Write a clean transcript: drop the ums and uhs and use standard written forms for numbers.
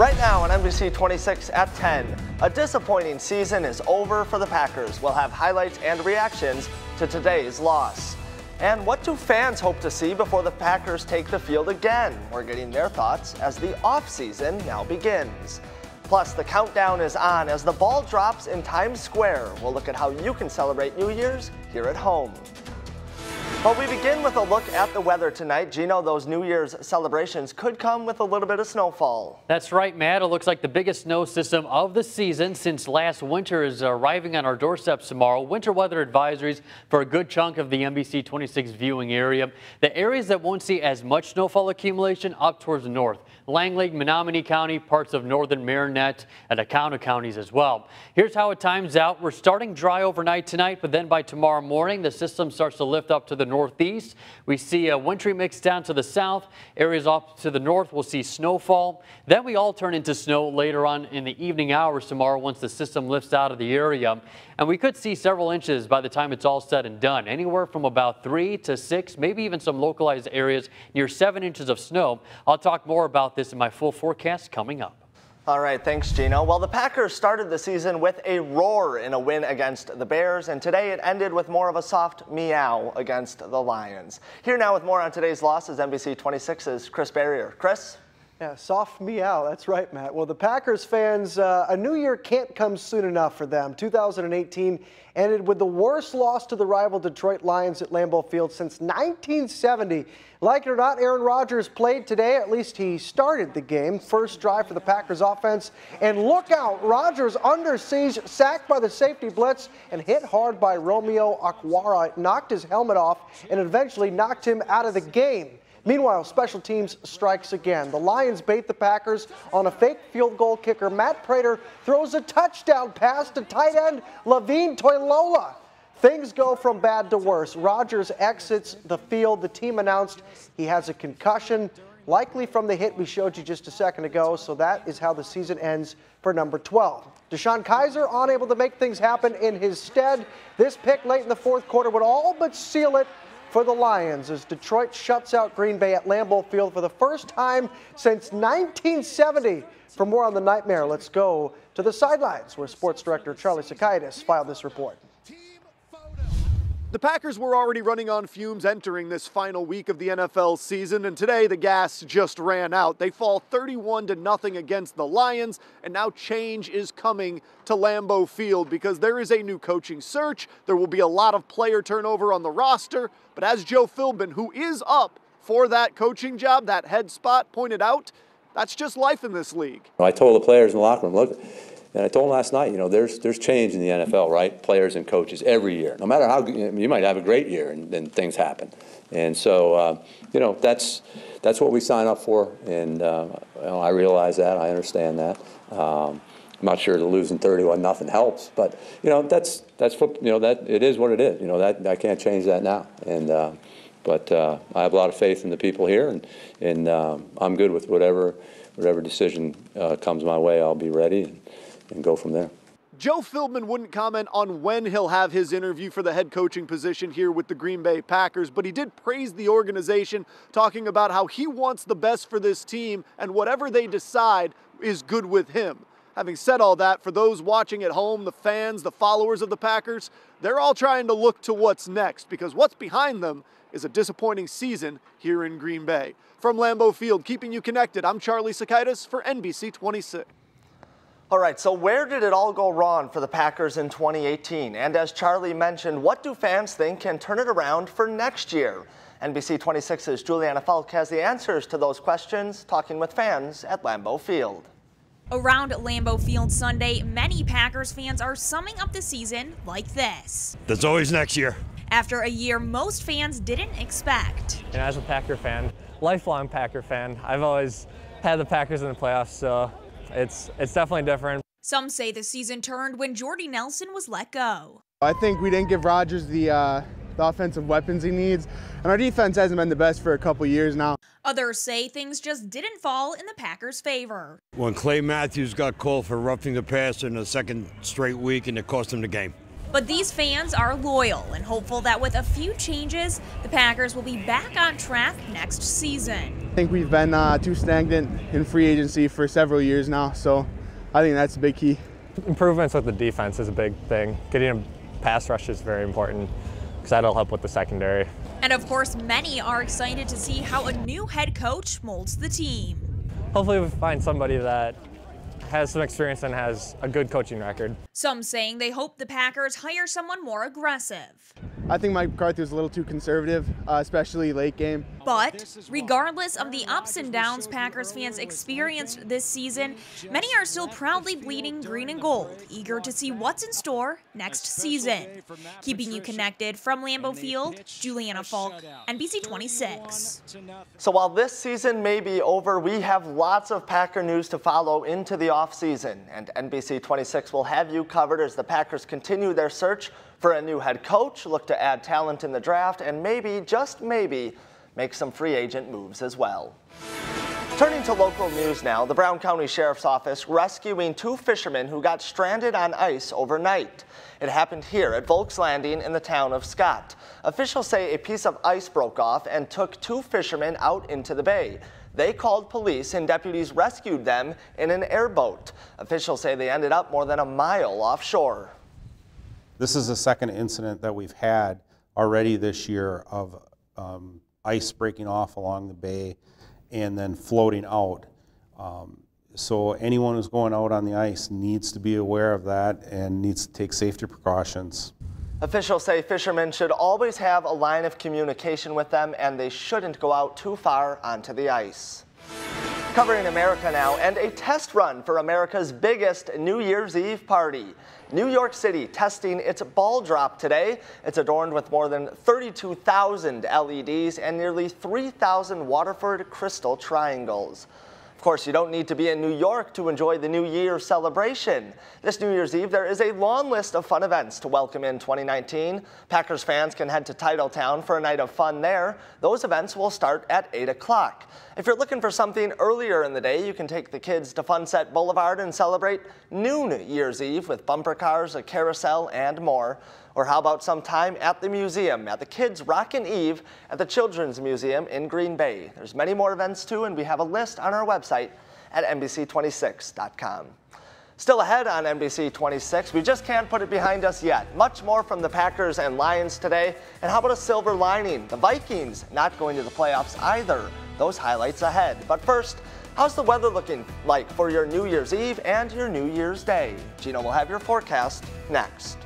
Right now on NBC 26 at 10, a disappointing season is over for the Packers. We'll have highlights and reactions to today's loss. And what do fans hope to see before the Packers take the field again? We're getting their thoughts as the offseason now begins. Plus, the countdown is on as the ball drops in Times Square. We'll look at how you can celebrate New Year's here at home. But we begin with a look at the weather tonight. Gino, those New Year's celebrations could come with a little bit of snowfall. That's right, Matt. It looks like the biggest snow system of the season since last winter is arriving on our doorsteps tomorrow. Winter weather advisories for a good chunk of the NBC 26 viewing area. The areas that won't see as much snowfall accumulation up towards the north. Langley, Menominee County, parts of northern Marinette, and Accounta counties as well. Here's how it times out. We're starting dry overnight tonight, but then by tomorrow morning, the system starts to lift up to the northeast. We see a wintry mix down to the south. Areas off to the north will see snowfall. Then we all turn into snow later on in the evening hours tomorrow once the system lifts out of the area. And we could see several inches by the time it's all said and done. Anywhere from about 3 to 6, maybe even some localized areas near 7 inches of snow. I'll talk more about this in my full forecast coming up. All right, thanks, Gino. Well, the Packers started the season with a roar in a win against the Bears, and today it ended with more of a soft meow against the Lions. Here now with more on today's loss is NBC 26's Chris Barrier. Chris? Yeah, soft meow. That's right, Matt. Well, the Packers fans, a new year can't come soon enough for them. 2018 ended with the worst loss to the rival Detroit Lions at Lambeau Field since 1970. Like it or not, Aaron Rodgers played today. At least he started the game. First drive for the Packers offense. And look out, Rodgers under siege, sacked by the safety blitz and hit hard by Romeo Okwara. It knocked his helmet off and eventually knocked him out of the game. Meanwhile, special teams strikes again. The Lions bait the Packers on a fake field goal kicker. Matt Prater throws a touchdown pass to tight end Levine Toilola. Things go from bad to worse. Rodgers exits the field. The team announced he has a concussion, likely from the hit we showed you just a second ago. So that is how the season ends for number 12. Deshaun Kaiser unable to make things happen in his stead. This pick late in the fourth quarter would all but seal it for the Lions as Detroit shuts out Green Bay at Lambeau Field for the first time since 1970. For more on the nightmare, let's go to the sidelines where sports director Charlie Sakaitis filed this report. The Packers were already running on fumes entering this final week of the NFL season, and today the gas just ran out. They fall 31-0 against the Lions, and now change is coming to Lambeau Field because there is a new coaching search. There will be a lot of player turnover on the roster, but as Joe Philbin, who is up for that coaching job, that head spot, pointed out, that's just life in this league. I told the players in the locker room, look, and I told them last night, there's change in the NFL, right? Players and coaches every year. No matter how you might have a great year, and then things happen. And so, that's what we sign up for. And I realize that. I understand that. I'm not sure that losing 31-0 helps, but that's what that it is what it is. That I can't change that now. And but I have a lot of faith in the people here, and I'm good with whatever decision comes my way. I'll be ready and go from there. Joe Philbin wouldn't comment on when he'll have his interview for the head coaching position here with the Green Bay Packers, but he did praise the organization, talking about how he wants the best for this team and whatever they decide is good with him. Having said all that, for those watching at home, the fans, the followers of the Packers, they're all trying to look to what's next because what's behind them is a disappointing season here in Green Bay. From Lambeau Field, keeping you connected, I'm Charlie Sakaitis for NBC 26. All right, so where did it all go wrong for the Packers in 2018? And as Charlie mentioned, what do fans think can turn it around for next year? NBC 26's Juliana Falk has the answers to those questions, talking with fans at Lambeau Field. Around Lambeau Field Sunday, many Packers fans are summing up the season like this. There's always next year. After a year most fans didn't expect. And as a Packer fan, lifelong Packer fan, I've always had the Packers in the playoffs, so it's definitely different. Some say the season turned when Jordy Nelson was let go. I think we didn't give Rodgers the offensive weapons he needs, and our defense hasn't been the best for a couple years now. Others say things just didn't fall in the Packers' favor. When Clay Matthews got called for roughing the passer in the second straight week and it cost him the game. But these fans are loyal and hopeful that with a few changes, the Packers will be back on track next season. I think we've been too stagnant in free agency for several years now, so I think that's a big key. Improvements with the defense is a big thing. Getting a pass rush is very important because that'll help with the secondary. And of course, many are excited to see how a new head coach molds the team. Hopefully we find somebody that has some experience and has a good coaching record. Some saying they hope the Packers hire someone more aggressive. I think Mike McCarthy was a little too conservative, especially late game. But regardless of the ups and downs Packers fans experienced this season, many are still proudly bleeding green and gold, eager to see what's in store next season. Keeping you connected from Lambeau Field, Juliana Falk, NBC 26. So while this season may be over, we have lots of Packer news to follow into the offseason, and NBC 26 will have you covered as the Packers continue their search for a new head coach, look to add talent in the draft, and maybe, just maybe, make some free agent moves as well. Turning to local news now, the Brown County Sheriff's Office rescuing 2 fishermen who got stranded on ice overnight. It happened here at Volks Landing in the town of Scott. Officials say a piece of ice broke off and took 2 fishermen out into the bay. They called police and deputies rescued them in an airboat. Officials say they ended up more than a mile offshore. This is the second incident that we've had already this year of ice breaking off along the bay and then floating out. So anyone who's going out on the ice needs to be aware of that and needs to take safety precautions. Officials say fishermen should always have a line of communication with them and they shouldn't go out too far onto the ice. Covering America now, and a test run for America's biggest New Year's Eve party. New York City testing its ball drop today. It's adorned with more than 32,000 LEDs and nearly 3,000 Waterford crystal triangles. Of course, you don't need to be in New York to enjoy the New Year celebration. This New Year's Eve, there is a long list of fun events to welcome in 2019. Packers fans can head to Titletown for a night of fun there. Those events will start at 8 o'clock. If you're looking for something earlier in the day, you can take the kids to Funset Boulevard and celebrate New Year's Eve with bumper cars, a carousel, and more. Or how about some time at the museum, at the Kids Rockin' Eve at the Children's Museum in Green Bay. There's many more events too, and we have a list on our website at NBC26.com. Still ahead on NBC 26, we just can't put it behind us yet. Much more from the Packers and Lions today. And how about a silver lining? The Vikings not going to the playoffs either. Those highlights ahead. But first, how's the weather looking like for your New Year's Eve and your New Year's Day? Gino will have your forecast next.